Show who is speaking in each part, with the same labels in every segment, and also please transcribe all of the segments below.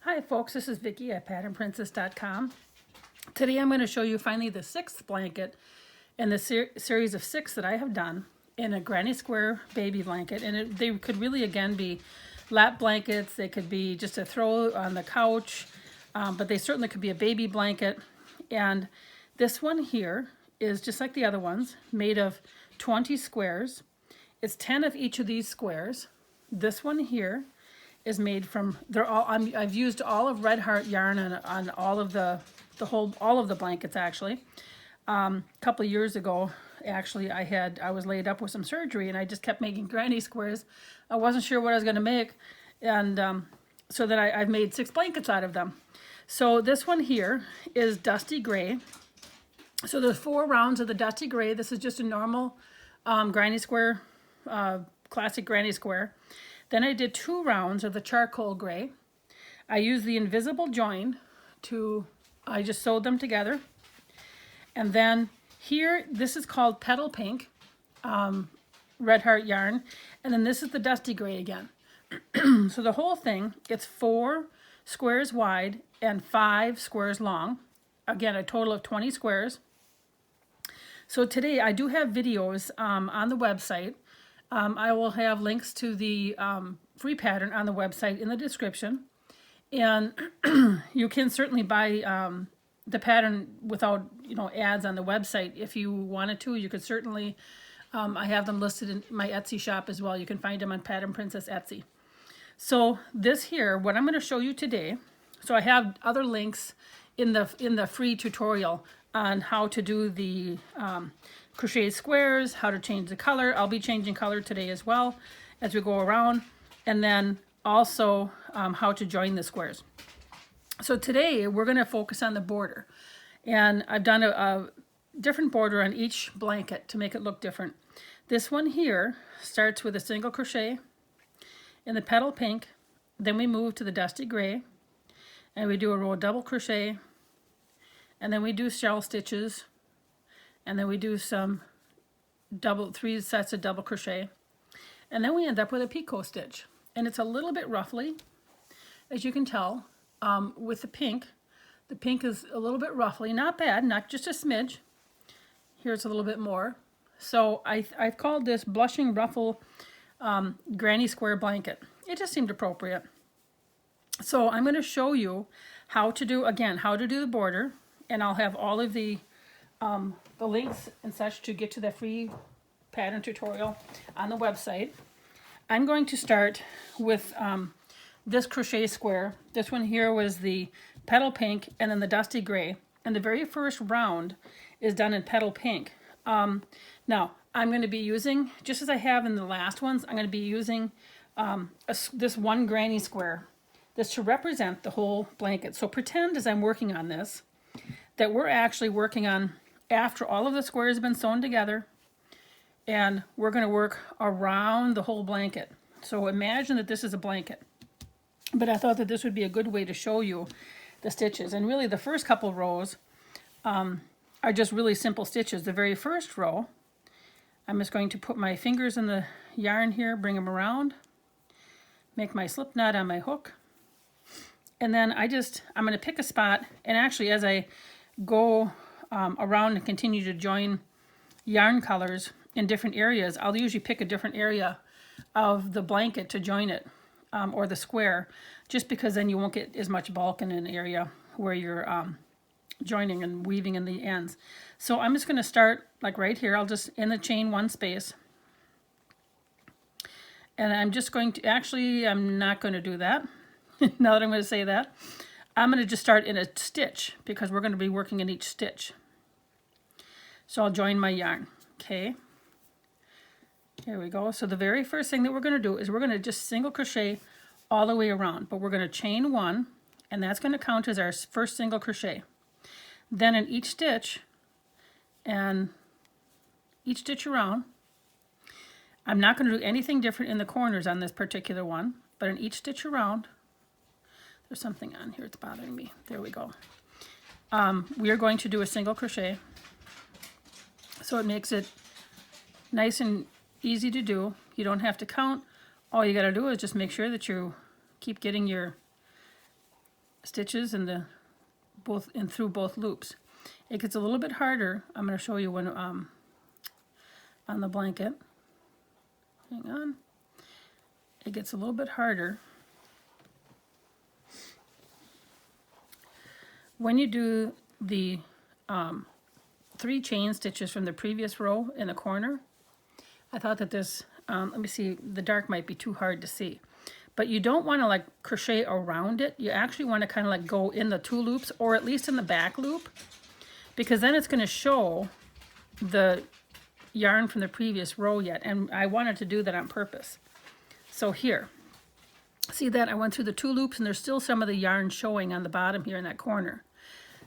Speaker 1: Hi folks, this is Vicki at patternprincess.com. Today I'm going to show you finally the sixth blanket in the series of 6 that I have done in a granny square baby blanket. And they could really again be lap blankets, they could be just a throw on the couch, but they certainly could be a baby blanket. And this one here is just like the other ones, made of 20 squares. It's 10 of each of these squares. This one here is made from, I've used all of Red Heart yarn on all of all of the blankets actually. A couple of years ago, actually, I was laid up with some surgery and I just kept making granny squares. I wasn't sure what I was going to make, and so that I've made 6 blankets out of them. So this one here is dusty gray. So there's 4 rounds of the dusty gray. This is just a normal granny square, classic granny square. Then I did 2 rounds of the charcoal gray. I used the invisible join I just sewed them together. And then here, this is called petal pink, Red Heart yarn. And then this is the dusty gray again. So the whole thing, it's 4 squares wide and 5 squares long. Again, a total of 20 squares. So today I do have videos on the website. I will have links to the free pattern on the website in the description. And you can certainly buy the pattern without, ads on the website. If you wanted to, you could certainly, I have them listed in my Etsy shop as well. You can find them on Pattern Princess Etsy. So this here, what I'm going to show you today, so I have other links in the free tutorial on how to do the crochet squares, how to change the color. I'll be changing color today as well as we go around, and then also how to join the squares. So today we're going to focus on the border, and I've done a different border on each blanket to make it look different. This one here starts with a single crochet in the petal pink, then we move to the dusty gray, and we do a row of double crochet, and then we do shell stitches, and then we do some 3 sets of double crochet, and then we end up with a picot stitch. And it's a little bit ruffly, as you can tell, with the pink. The pink is a little bit ruffly, not bad, not just a smidge. Here's a little bit more. So I've called this Blushing Ruffle Granny Square Blanket. It just seemed appropriate. So I'm going to show you how to do the border, and I'll have all of the links and such to get to the free pattern tutorial on the website. I'm going to start with this crochet square. This one here was the petal pink and then the dusty gray. And the very first round is done in petal pink. Now, I'm going to be using, just as I have in the last ones, I'm going to be using this one granny square, this to represent the whole blanket. So pretend as I'm working on this that we're actually working on after all of the squares have been sewn together, and we're going to work around the whole blanket. So imagine that this is a blanket. But I thought that this would be a good way to show you the stitches. And really the first couple rows are just really simple stitches. The very first row, I'm just going to put my fingers in the yarn here, bring them around, make my slip knot on my hook. And then I'm going to pick a spot, and actually as I go around and continue to join yarn colors in different areas, I'll usually pick a different area of the blanket to join it, or the square, just because then you won't get as much bulk in an area where you're joining and weaving in the ends. So I'm just going to start like right here. I'll just in the chain 1 space, and I'm just going to, actually I'm not going to do that. Now that I'm going to say that, I'm going to just start in a stitch because we're going to be working in each stitch. So I'll join my yarn. Okay, here we go. So the very first thing that we're going to do is we're going to just single crochet all the way around, but we're going to chain 1, and that's going to count as our first single crochet. Then in each stitch, and each stitch around, I'm not going to do anything different in the corners on this particular one, but in each stitch around, there's something on here, it's bothering me. There we go. We are going to do a single crochet, so it makes it nice and easy to do. You don't have to count. All you got to do is just make sure that you keep getting your stitches in the through both loops. It gets a little bit harder. I'm going to show you when on the blanket. Hang on. It gets a little bit harder when you do the 3 chain stitches from the previous row in the corner. I thought that this, let me see, the dark might be too hard to see. But you don't want to like crochet around it. You actually want to kind of like go in the 2 loops, or at least in the back loop, because then it's going to show the yarn from the previous row yet. And I wanted to do that on purpose. So here, see that I went through the 2 loops and there's still some of the yarn showing on the bottom here in that corner.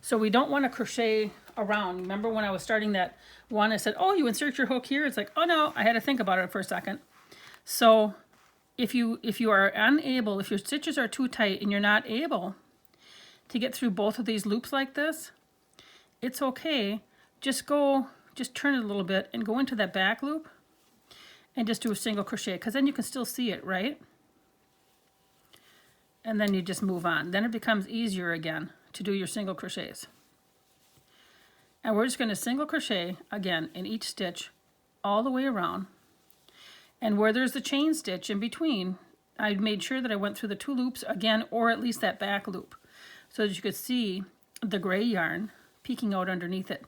Speaker 1: So we don't want to crochet around. Remember when I was starting that one, I said, oh, you insert your hook here. It's like, oh no, I had to think about it for a second. So if you are unable, if your stitches are too tight and you're not able to get through both of these loops like this, it's okay. Just turn it a little bit and go into that back loop and just do a single crochet, because then you can still see it, right? And then you just move on. Then it becomes easier again to do your single crochets. And we're just going to single crochet again in each stitch all the way around. And where there's the chain stitch in between, I made sure that I went through the 2 loops again, or at least that back loop, so that you could see the gray yarn peeking out underneath it,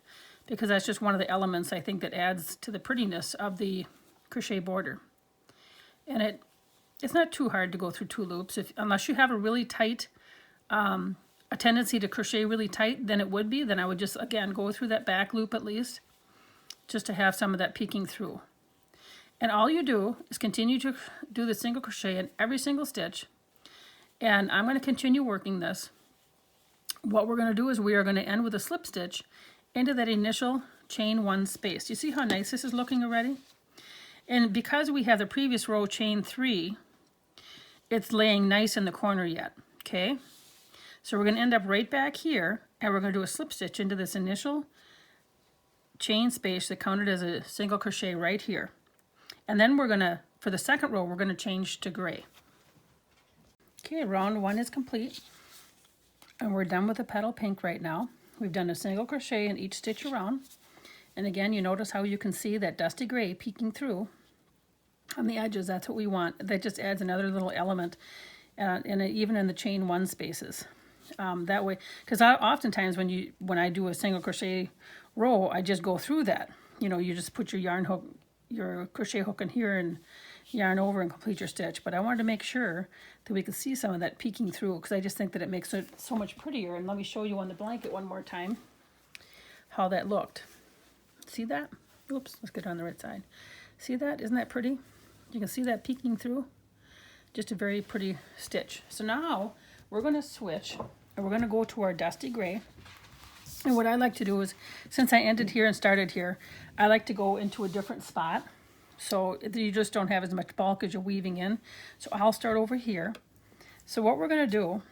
Speaker 1: because that's just one of the elements I think that adds to the prettiness of the crochet border. And it's not too hard to go through 2 loops, unless you have a really tight, a tendency to crochet really tight, then it would be. Then I would just, again, go through that back loop at least, just to have some of that peeking through. And all you do is continue to do the single crochet in every single stitch. And I'm going to continue working this. What we're going to do is we are going to end with a slip stitch into that initial chain 1 space. You see how nice this is looking already? And because we have the previous row chain 3, it's laying nice in the corner yet, okay? So we're going to end up right back here, and we're going to do a slip stitch into this initial chain space that counted as a single crochet right here. And then we're going to, for the second row, we're going to change to gray. Okay, round 1 is complete, and we're done with the petal pink right now. We've done a single crochet in each stitch around. And again, you notice how you can see that dusty gray peeking through on the edges. That's what we want. That just adds another little element, even in the chain 1 spaces. That way, because oftentimes when I do a single crochet row, I just go through that. You know, you just put your yarn hook, your crochet hook in here and yarn over and complete your stitch. But I wanted to make sure that we could see some of that peeking through, because I just think that it makes it so much prettier. And let me show you on the blanket one more time how that looked. See that? Oops, let's get it on the right side. See that? Isn't that pretty? You can see that peeking through. Just a very pretty stitch. So now we're going to switch and we're going to go to our dusty gray. And what I like to do is, since I ended here and started here, I like to go into a different spot, so you just don't have as much bulk as you're weaving in. So I'll start over here. So what we're going to do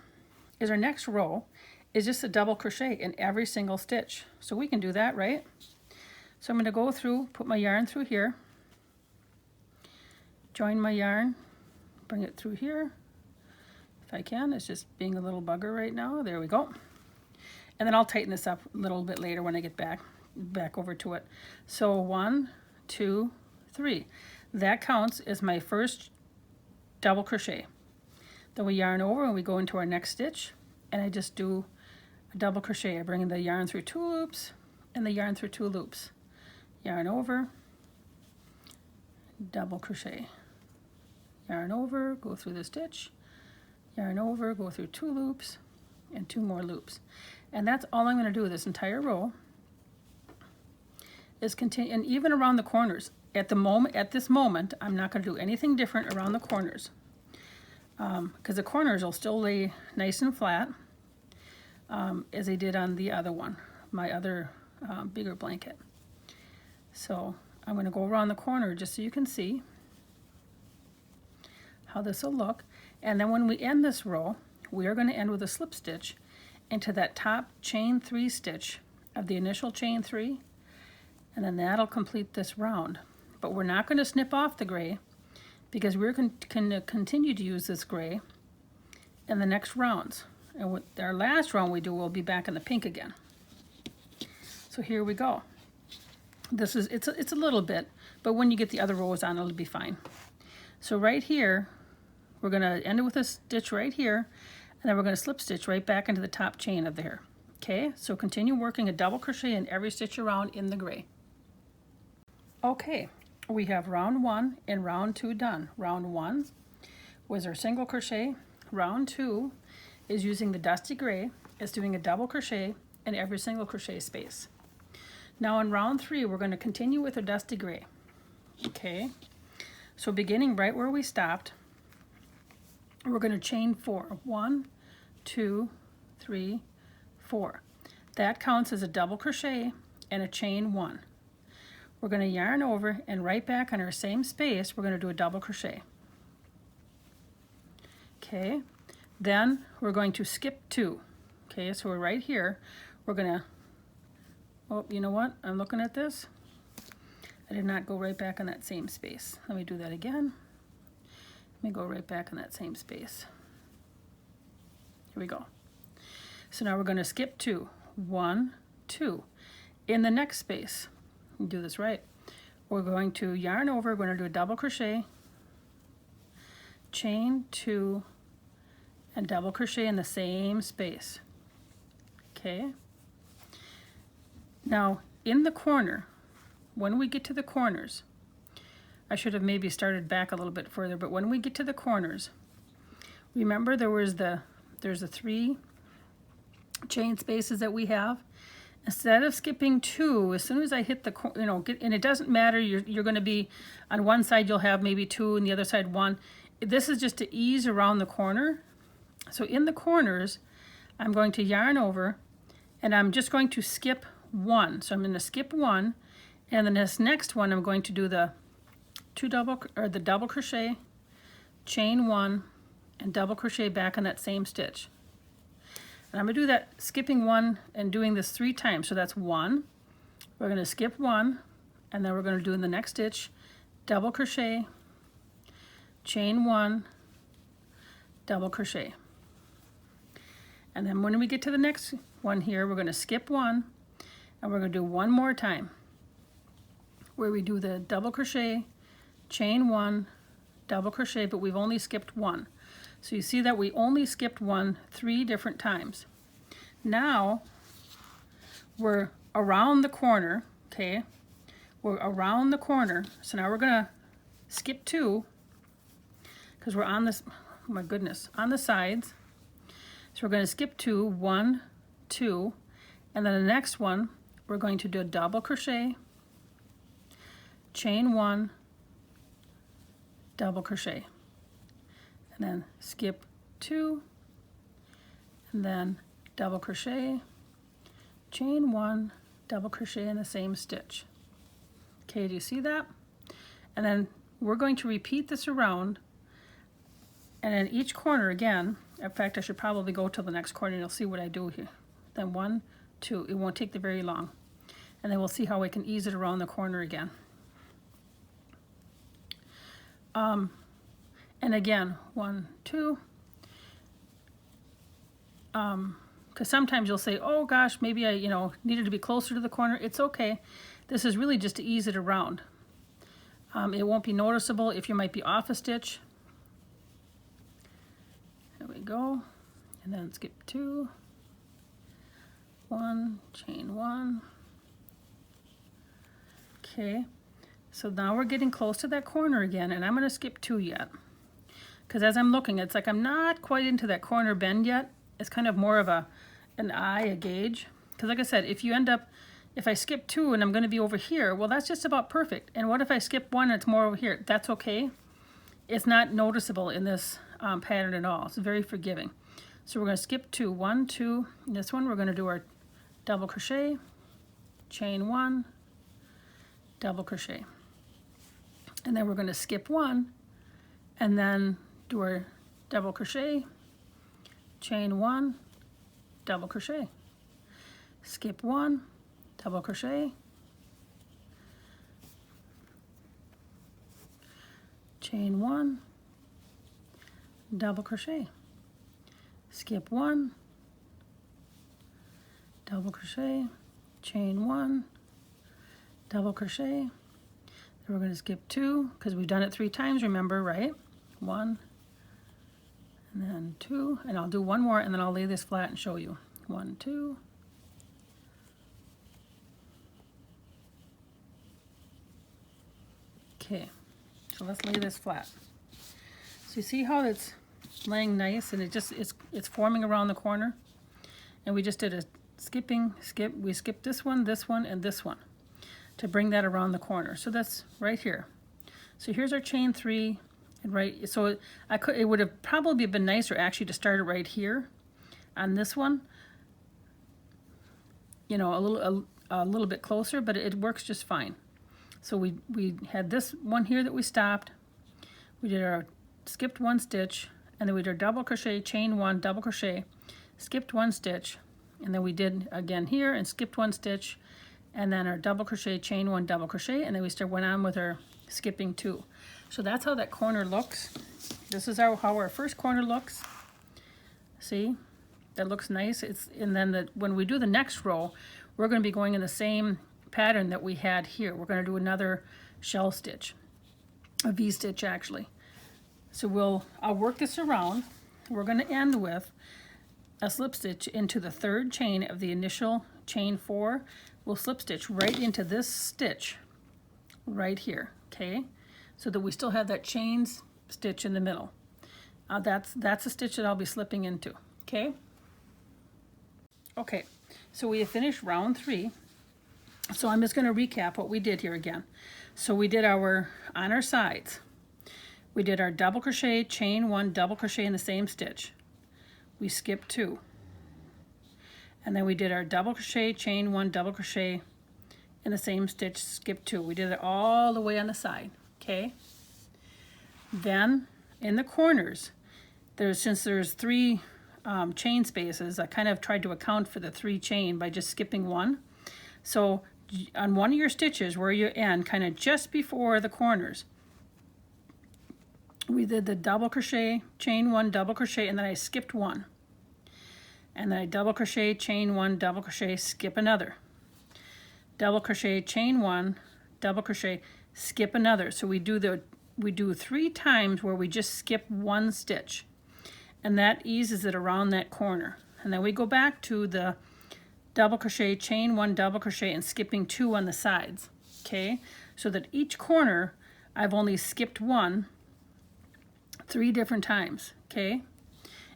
Speaker 1: is our next row is just a double crochet in every single stitch. So we can do that, right? So I'm going to go through, put my yarn through here, join my yarn, bring it through here if I can. It's just being a little bugger right now. There we go. And then I'll tighten this up a little bit later when I get back over to it. So 1, 2, 3. That counts as my first double crochet. Then we yarn over and we go into our next stitch, and I just do a double crochet. I bring the yarn through 2 loops and the yarn through 2 loops. Yarn over, double crochet. Yarn over, go through the stitch, yarn over, go through 2 loops and 2 more loops. And that's all I'm going to do this entire row, is continue. And even around the corners, at this moment, I'm not going to do anything different around the corners, because the corners will still lay nice and flat, as they did on the other one, my other bigger blanket. So I'm going to go around the corner just so you can see how this will look. And then when we end this row, we are going to end with a slip stitch into that top chain 3 stitch of the initial chain 3, and then that'll complete this round. But we're not going to snip off the gray, because we're going to continue to use this gray in the next rounds. And with our last round we do, we'll be back in the pink again. So here we go. This is, it's a little bit, but when you get the other rows on, it'll be fine. So right here, we're gonna end it with a stitch right here, and then we're gonna slip stitch right back into the top chain of there. Okay, so continue working a double crochet in every stitch around in the gray. Okay, we have round 1 and round 2 done. Round 1 was our single crochet. Round 2 is using the dusty gray. It's doing a double crochet in every single crochet space. Now in round 3, we're going to continue with our dusty gray. Okay, so beginning right where we stopped, we're going to chain 4. 1, 2, 3, 4. That counts as a double crochet and a chain 1. We're going to yarn over, and right back on our same space we're going to do a double crochet. Okay, then we're going to skip 2. Okay, so we're right here. We're going to, oh, you know what, I'm looking at this, I did not go right back on that same space. Let me do that again. Let me go right back on that same space. Here we go. So now we're going to skip 2. 1, 2. In the next space, do this right, we're going to yarn over, we're going to do a double crochet, chain 2, and double crochet in the same space. Okay, now in the corner, when we get to the corners, I should have maybe started back a little bit further, but when we get to the corners, remember there's the 3 chain spaces that we have. Instead of skipping 2, as soon as I hit the, and it doesn't matter, you're going to be on one side, you'll have maybe 2, and the other side 1. This is just to ease around the corner. So in the corners, I'm going to yarn over, and I'm just going to skip 1. So I'm going to skip 1, and then this next one, I'm going to do the double crochet, chain 1, and double crochet back on that same stitch. And I'm going to do that skipping 1 and doing this 3 times. So that's 1. We're going to skip 1, and then we're going to do in the next stitch double crochet, chain 1, double crochet. And then when we get to the next one here, we're going to skip 1, and we're going to do 1 more time where we do the double crochet, chain 1, double crochet, but we've only skipped 1. So you see that we only skipped 1 3 different times. Now we're around the corner, okay? We're around the corner. So now we're gonna skip 2 because we're on this, oh my goodness, on the sides. So we're gonna skip 2, 1, 2, and then the next one, we're going to do a double crochet, chain 1, double crochet. And then skip 2, and then double crochet, chain 1, double crochet in the same stitch. Okay, do you see that? And then we're going to repeat this around, and in each corner again, in fact I should probably go to the next corner and you'll see what I do here. Then 1, 2, it won't take the very long. And then we'll see how we can ease it around the corner again. And again, 1, 2, because sometimes you'll say, oh gosh, maybe I needed to be closer to the corner. It's okay. This is really just to ease it around. It won't be noticeable if you might be off a stitch. There we go. And then skip 2, 1, chain 1. Okay, so now we're getting close to that corner again, and I'm going to skip 2 yet. Because as I'm looking, it's like I'm not quite into that corner bend yet. It's kind of more of an eye, a gauge. Because like I said, if I skip 2 and I'm going to be over here, well, that's just about perfect. And what if I skip 1 and it's more over here? That's okay. It's not noticeable in this pattern at all. It's very forgiving. So we're going to skip 2, 1, 2. In this one, we're going to do our double crochet, chain 1, double crochet. And then we're going to skip 1, and then do our double crochet, chain 1, double crochet, skip 1, double crochet, chain 1, double crochet, skip 1, double crochet, chain 1, double crochet. Then we're going to skip 2 because we've done it 3 times, remember, right? 1, and then 2, and I'll do one more and then I'll lay this flat and show you. 1, 2. Okay, so let's lay this flat. So you see how it's laying nice and it's forming around the corner? And we just did a skip. We skipped this one, and this one to bring that around the corner. So that's right here. So here's our chain 3, and right. So it would have probably been nicer actually to start it right here on this one. You know, a little bit closer, but it works just fine. So we had this one here that we stopped. We did our skipped 1 stitch, and then we did our double crochet, chain 1, double crochet, skipped 1 stitch, and then we did again here and skipped 1 stitch, and then our double crochet, chain 1, double crochet, and then we went on with our skipping 2. So that's how that corner looks. This is how our first corner looks. See, that looks nice. And then when we do the next row, we're going to be going in the same pattern that we had here. We're going to do another shell stitch, a V-stitch actually. So I'll work this around. We're going to end with a slip stitch into the 3rd chain of the initial chain 4. We'll slip stitch right into this stitch right here, okay? So that we still have that chain stitch in the middle. That's a stitch that I'll be slipping into, okay? Okay, so we have finished round 3. So I'm just going to recap what we did here again. So we did on our sides, we did our double crochet, chain 1, double crochet in the same stitch. We skipped 2. And then we did our double crochet, chain 1, double crochet in the same stitch, skip 2. We did it all the way on the side, okay? Then in the corners, since there's 3 chain spaces, I kind of tried to account for the 3 chain by just skipping 1. So on one of your stitches where you end, kind of just before the corners, we did the double crochet, chain 1, double crochet, and then I skipped 1. And then I double crochet, chain 1, double crochet, skip another. Double crochet, chain 1, double crochet, skip another. So we do 3 times where we just skip 1 stitch. And that eases it around that corner. And then we go back to the double crochet, chain 1, double crochet, and skipping 2 on the sides, okay? So that each corner I've only skipped 1 3 different times, okay?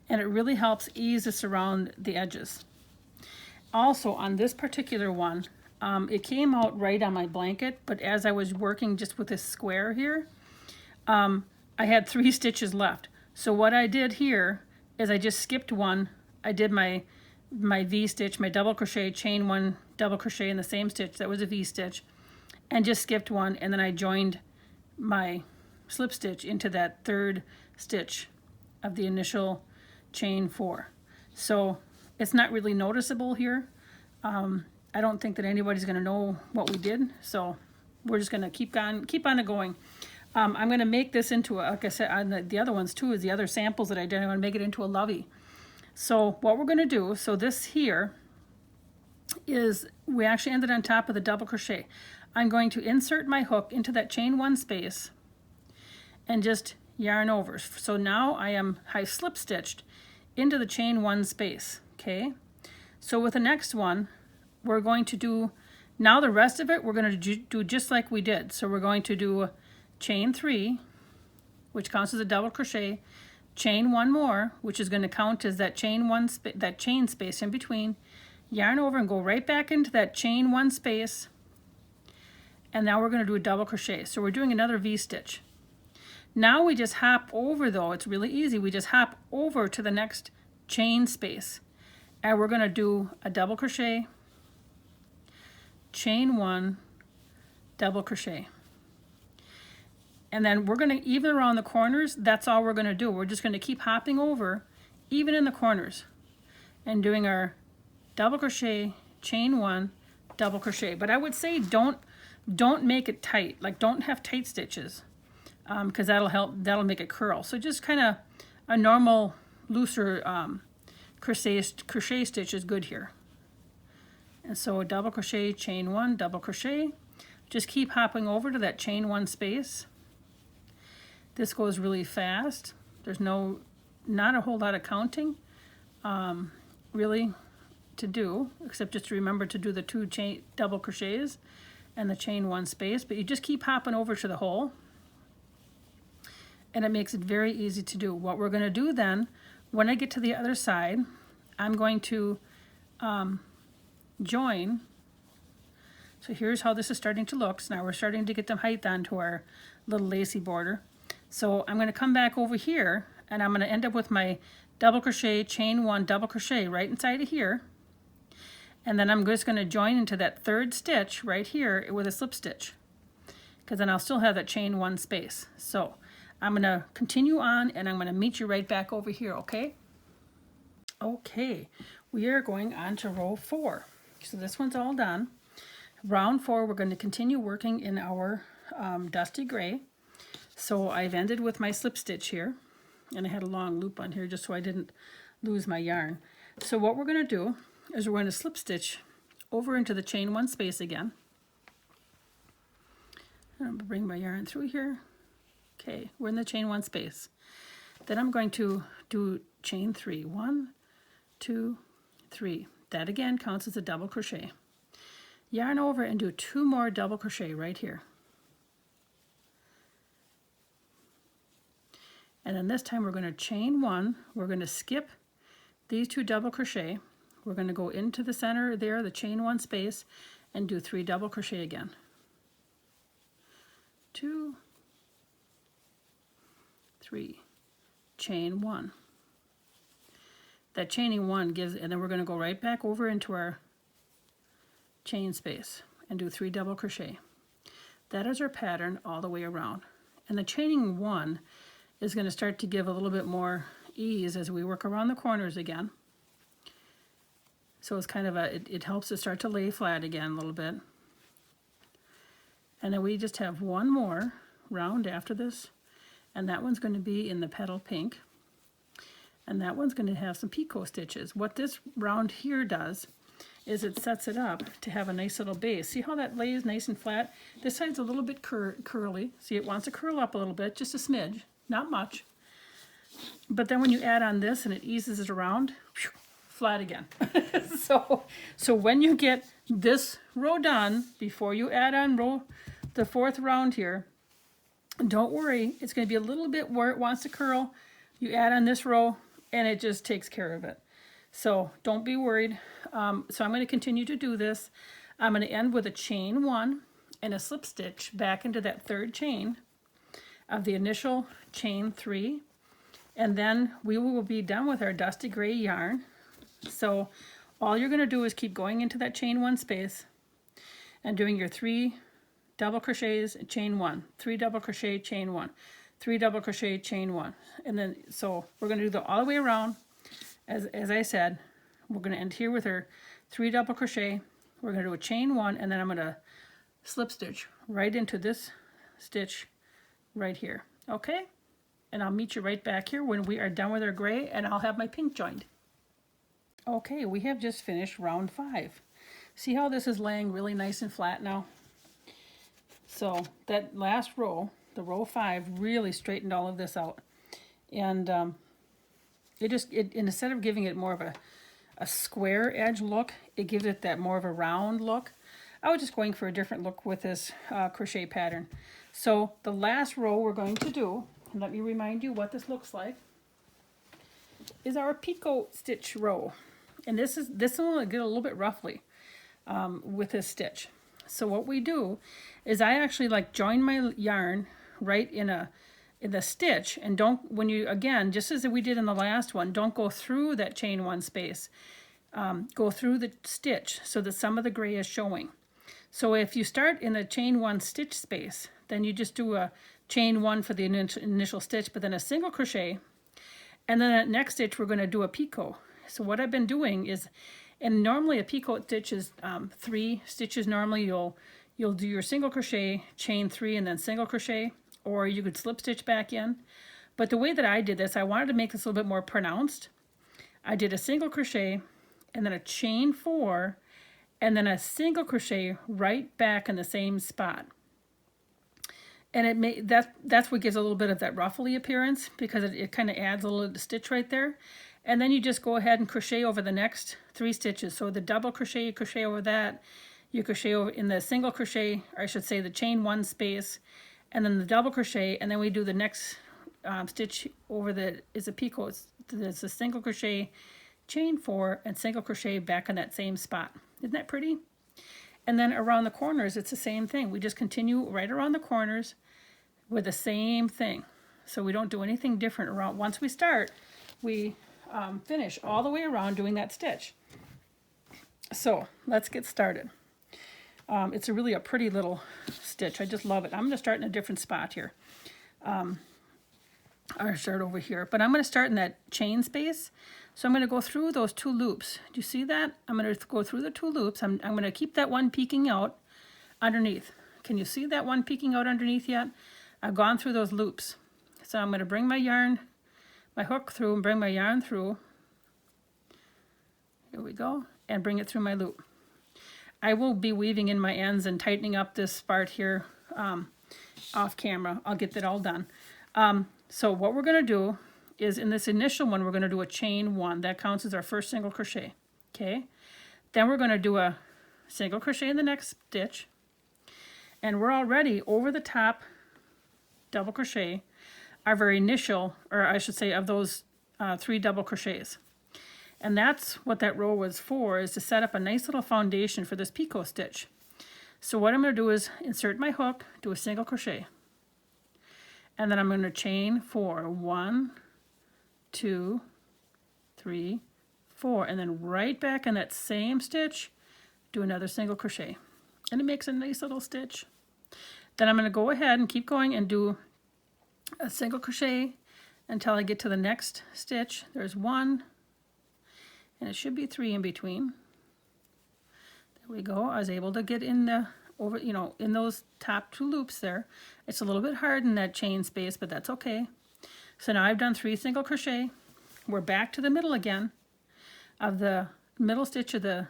Speaker 1: And it really helps ease this around the edges. Also on this particular one, it came out right on my blanket, but as I was working just with this square here, I had 3 stitches left. So what I did here is I just skipped 1. I did my V-stitch, my double crochet, chain 1, double crochet in the same stitch, that was a V-stitch, and just skipped 1, and then I joined my slip stitch into that 3rd stitch of the initial chain 4. So it's not really noticeable here. I don't think that anybody's going to know what we did, so we're just going to keep on it going. I'm going to make this into, like I said, on the other ones too, is the other samples that I did. I'm going to make it into a lovey. So what we're going to do, so this here is, we actually ended on top of the double crochet. I'm going to insert my hook into that chain 1 space and just yarn over. So now I slip stitched into the chain 1 space, okay? So with the next one, we're going to do, now the rest of it, we're going to do just like we did. So we're going to do chain 3, which counts as a double crochet, chain 1 more, which is going to count as that chain space in between, yarn over and go right back into that chain 1 space, and now we're going to do a double crochet. So we're doing another V-stitch. Now we just hop over, though, it's really easy, we just hop over to the next chain space, and we're going to do a double crochet, chain 1, double crochet. And then we're going to, even around the corners, that's all we're going to do. We're just going to keep hopping over, even in the corners, and doing our double crochet, chain 1, double crochet. But I would say don't make it tight. Like, don't have tight stitches, because that'll make it curl. So just kind of a normal, looser crochet stitch is good here. And so a double crochet, chain 1, double crochet. Just keep hopping over to that chain 1 space. This goes really fast. There's not a whole lot of counting really to do, except just to remember to do the 2 double crochets and the chain 1 space, but you just keep hopping over to the hole, and it makes it very easy to do. What we're going to do then, when I get to the other side, I'm going to join. So here's how this is starting to look. So now we're starting to get the height onto our little lacy border. So I'm going to come back over here, and I'm going to end up with my double crochet, chain 1, double crochet right inside of here. And then I'm just going to join into that 3rd stitch right here with a slip stitch, because then I'll still have that chain 1 space. So I'm going to continue on, and I'm going to meet you right back over here, okay? Okay, we are going on to row 4. So this one's all done. Round 4, we're going to continue working in our dusty gray. So I've ended with my slip stitch here, and I had a long loop on here just so I didn't lose my yarn. So what we're going to do is we're going to slip stitch over into the chain 1 space again. I'm going to bring my yarn through here. Okay, we're in the chain 1 space. Then I'm going to do chain 3. 1, 2, 3. That again counts as a double crochet. Yarn over and do 2 more double crochet right here. And then this time we're going to chain 1. We're going to skip these 2 double crochet. We're going to go into the center there, the chain 1 space, and do 3 double crochet again. 2, 3, chain 1. That chaining 1 gives, and then we're going to go right back over into our chain space and do 3 double crochet. That is our pattern all the way around. And the chaining 1 is going to start to give a little bit more ease as we work around the corners again. So it's kind of it helps to start to lay flat again a little bit. And then we just have one more round after this, and that one's going to be in the petal pink. And that one's going to have some picot stitches. What this round here does is it sets it up to have a nice little base. See how that lays nice and flat? This side's a little bit curly. See, it wants to curl up a little bit, just a smidge, not much. But then when you add on this and it eases it around, whew, flat again. so when you get this row done, before you add on the 4th round here, don't worry, it's going to be a little bit where it wants to curl. You add on this row and it just takes care of it. So don't be worried. So I'm going to continue to do this. I'm going to end with a chain 1 and a slip stitch back into that 3rd chain of the initial chain 3, and then we will be done with our dusty gray yarn. So all you're going to do is keep going into that chain 1 space and doing your 3 double crochets, chain 1, 3 double crochet, chain 1, 3 double crochet, chain 1, and then so we're going to do all the way around. As I said, we're going to end here with our 3 double crochet. We're going to do a chain 1, and then I'm going to slip stitch right into this stitch right here. Okay, and I'll meet you right back here when we are done with our gray, and I'll have my pink joined. Okay, we have just finished round 5. See how this is laying really nice and flat now? So that last row, the row 5, really straightened all of this out. And instead of giving it more of a square edge look, it gives it that more of a round look. I was just going for a different look with this crochet pattern. So the last row we're going to do, and let me remind you what this looks like, is our picot stitch row. And this will get a little bit roughly with this stitch. So what we do is I actually join my yarn right in the stitch, and don't, when you, again, just as we did in the last one, don't go through that chain 1 space. Go through the stitch so that some of the gray is showing. So if you start in the chain 1 stitch space, then you just do a chain 1 for the initial stitch, but then a single crochet, and then at next stitch we're going to do a picot. So what I've been doing is, and normally a picot stitch is 3 stitches. Normally you'll do your single crochet, chain 3, and then single crochet, or you could slip stitch back in. But the way that I did this, I wanted to make this a little bit more pronounced. I did a single crochet and then a chain 4, and then a single crochet right back in the same spot. And that's what gives a little bit of that ruffly appearance, because it kind of adds a little stitch right there. And then you just go ahead and crochet over the next 3 stitches. So the double crochet, you crochet over that, you crochet over in the single crochet, or I should say the chain 1 space, and then the double crochet, and then we do the next stitch over the is a picot. It's a single crochet, chain 4, and single crochet back in that same spot. Isn't that pretty? And then around the corners, it's the same thing. We just continue right around the corners with the same thing. So we don't do anything different around. Once we start, we finish all the way around doing that stitch. So let's get started. It's really a pretty little stitch. I just love it. I'm going to start in a different spot here. I'll start over here, but I'm going to start in that chain space. So I'm going to go through those 2 loops. Do you see that? I'm going to go through the 2 loops. I'm going to keep that one peeking out underneath. Can you see that one peeking out underneath yet? I've gone through those loops. So I'm going to bring my yarn, my hook through, and bring my yarn through. Here we go, and bring it through my loop. I will be weaving in my ends and tightening up this part here off camera. I'll get that all done. So what we're going to do is, in this initial one, we're going to do a chain 1. That counts as our first single crochet. Okay. Then we're going to do a single crochet in the next stitch. And we're already over the top double crochet, our very initial, or I should say, of those 3 double crochets. And that's what that row was for, is to set up a nice little foundation for this picot stitch. So what I'm going to do is insert my hook, do a single crochet. And then I'm going to chain 4. 1, 2, 3, 4, and then right back in that same stitch, do another single crochet. And it makes a nice little stitch. Then I'm going to go ahead and keep going and do a single crochet until I get to the next stitch. There's 1, and it should be 3 in between. There we go. I was able to get in the in those top 2 loops there. It's a little bit hard in that chain space, but that's okay. So now I've done 3 single crochet. We're back to the middle again of the middle stitch of the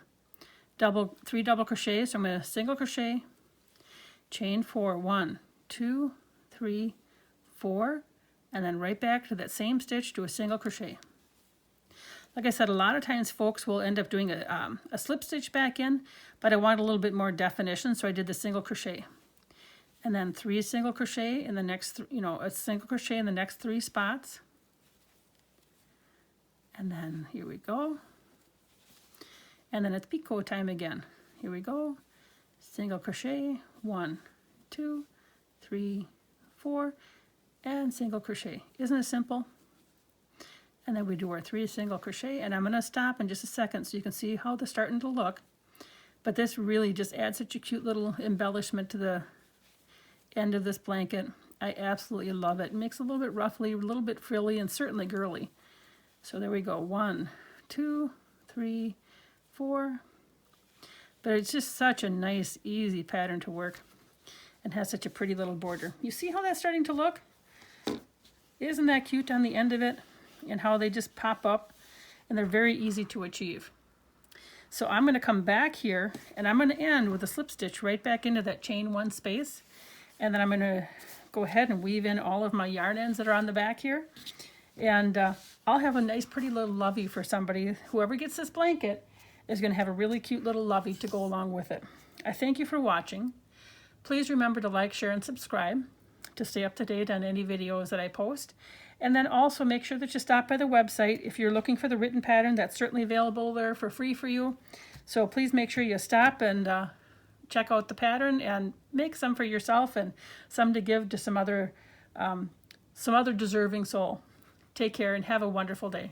Speaker 1: 3 double crochets. So I'm going to single crochet, chain 4, 1, 2, 3, 4, and then right back to that same stitch, do a single crochet. Like I said, a lot of times folks will end up doing a slip stitch back in, but I want a little bit more definition, so I did the single crochet. And then 3 single crochet in the next, a single crochet in the next 3 spots. And then here we go. And then it's picot time again. Here we go. Single crochet, 1, 2, 3, 4, and single crochet. Isn't it simple? And then we do our 3 single crochet, and I'm going to stop in just a second so you can see how they're starting to look. But this really just adds such a cute little embellishment to the end of this blanket. I absolutely love it. It makes it a little bit ruffly, a little bit frilly, and certainly girly. So there we go. 1, 2, 3, 4. But it's just such a nice, easy pattern to work, and has such a pretty little border. You see how that's starting to look? Isn't that cute on the end of it? And how they just pop up, and they're very easy to achieve. So I'm going to come back here, and I'm going to end with a slip stitch right back into that chain 1 space, and then I'm going to go ahead and weave in all of my yarn ends that are on the back here, and I'll have a nice pretty little lovey for somebody. Whoever gets this blanket is going to have a really cute little lovey to go along with it. I thank you for watching. Please remember to like, share, and subscribe to stay up to date on any videos that I post. And then also make sure that you stop by the website. If you're looking for the written pattern, that's certainly available there for free for you. So please make sure you stop and check out the pattern and make some for yourself and some to give to some other deserving soul. Take care and have a wonderful day.